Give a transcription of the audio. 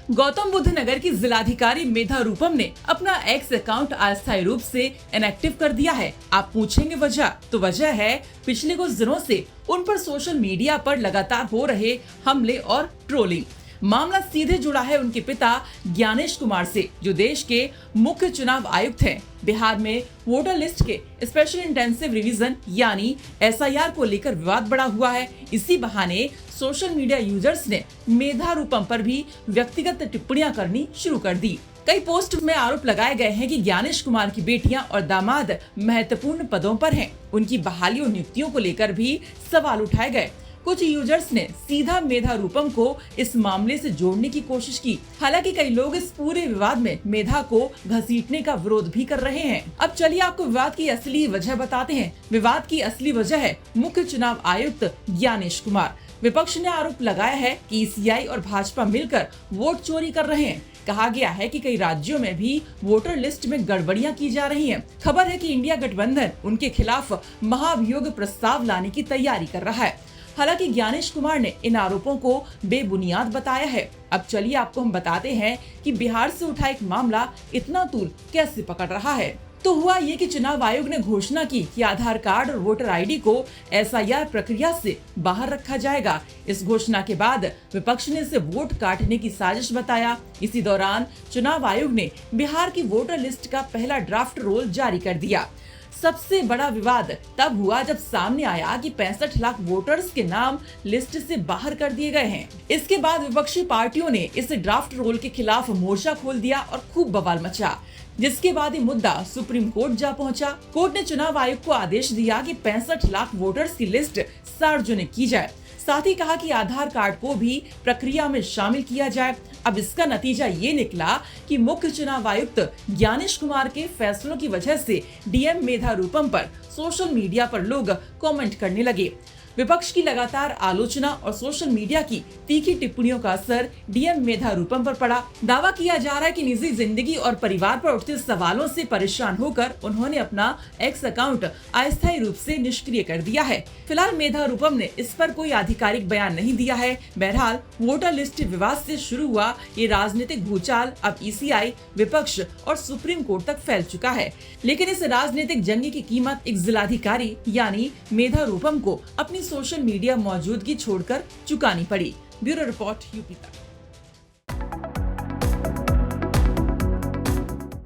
गौतम बुद्ध नगर की जिलाधिकारी मेधा रूपम ने अपना एक्स अकाउंट अस्थायी रूप से इनएक्टिव कर दिया है। आप पूछेंगे वजह, तो वजह है पिछले कुछ दिनों से उन पर सोशल मीडिया पर लगातार हो रहे हमले और ट्रोलिंग। मामला सीधे जुड़ा है उनके पिता ज्ञानेश कुमार से, जो देश के मुख्य चुनाव आयुक्त हैं। बिहार में वोटर लिस्ट के स्पेशल इंटेंसिव रिवीजन यानी एसआईआर को लेकर विवाद बढ़ा हुआ है। इसी बहाने सोशल मीडिया यूजर्स ने मेधा रूपम पर भी व्यक्तिगत टिप्पणियां करनी शुरू कर दी। कई पोस्ट में आरोप लगाए गए हैं कि ज्ञानेश कुमार की बेटियां और दामाद महत्वपूर्ण पदों पर हैं। उनकी बहाली और नियुक्तियों को लेकर भी सवाल उठाए गए। कुछ यूजर्स ने सीधा मेधा रूपम को इस मामले से जोड़ने की कोशिश की। हालांकि कई लोग इस पूरे विवाद में मेधा को घसीटने का विरोध भी कर रहे हैं। अब चलिए आपको विवाद की असली वजह बताते हैं। विवाद की असली वजह है मुख्य चुनाव आयुक्त ज्ञानेश कुमार। विपक्ष ने आरोप लगाया है कि ईसीआई और भाजपा मिलकर वोट चोरी कर रहे हैं। कहा गया है कि कई राज्यों में भी वोटर लिस्ट में गड़बड़ियां की जा रही हैं। खबर है कि इंडिया गठबंधन उनके खिलाफ महाभियोग प्रस्ताव लाने की तैयारी कर रहा है। हालांकि ज्ञानेश कुमार ने इन आरोपों को बेबुनियाद बताया है। अब चलिए आपको हम बताते हैं कि बिहार से उठा एक मामला इतना तूल कैसे पकड़ रहा है। तो हुआ ये कि चुनाव आयोग ने घोषणा की कि आधार कार्ड और वोटर आईडी को एसआईआर प्रक्रिया से बाहर रखा जाएगा। इस घोषणा के बाद विपक्ष ने इसे वोट काटने की साजिश बताया। इसी दौरान चुनाव आयोग ने बिहार की वोटर लिस्ट का पहला ड्राफ्ट रोल जारी कर दिया। सबसे बड़ा विवाद तब हुआ जब सामने आया कि 65 लाख वोटर्स के नाम लिस्ट से बाहर कर दिए गए हैं। इसके बाद विपक्षी पार्टियों ने इस ड्राफ्ट रोल के खिलाफ मोर्चा खोल दिया और खूब बवाल मचा, जिसके बाद ये मुद्दा सुप्रीम कोर्ट जा पहुंचा। कोर्ट ने चुनाव आयोग को आदेश दिया कि 65 लाख वोटर्स की लिस्ट सार्वजनिक की जाए। साथ ही कहा कि आधार कार्ड को भी प्रक्रिया में शामिल किया जाए। अब इसका नतीजा ये निकला कि मुख्य चुनाव आयुक्त ज्ञानेश कुमार के फैसलों की वजह से डीएम मेधा रूपम पर सोशल मीडिया पर लोग कमेंट करने लगे। विपक्ष की लगातार आलोचना और सोशल मीडिया की तीखी टिप्पणियों का असर डीएम मेधा रूपम पर पड़ा। दावा किया जा रहा है कि निजी जिंदगी और परिवार पर उठते सवालों से परेशान होकर उन्होंने अपना एक्स अकाउंट अस्थायी रूप से निष्क्रिय कर दिया है। फिलहाल मेधा रूपम ने इस पर कोई आधिकारिक बयान नहीं दिया है। बहरहाल वोटर लिस्ट विवाद से शुरू हुआ ये राजनीतिक भूचाल अब ईसीआई, विपक्ष और सुप्रीम कोर्ट तक फैल चुका है। लेकिन इस राजनीतिक जंग की कीमत एक जिलाधिकारी यानी मेधा रूपम को अपनी सोशल मीडिया मौजूदगी छोड़कर चुकानी पड़ी। ब्यूरो रिपोर्ट यूपी तक।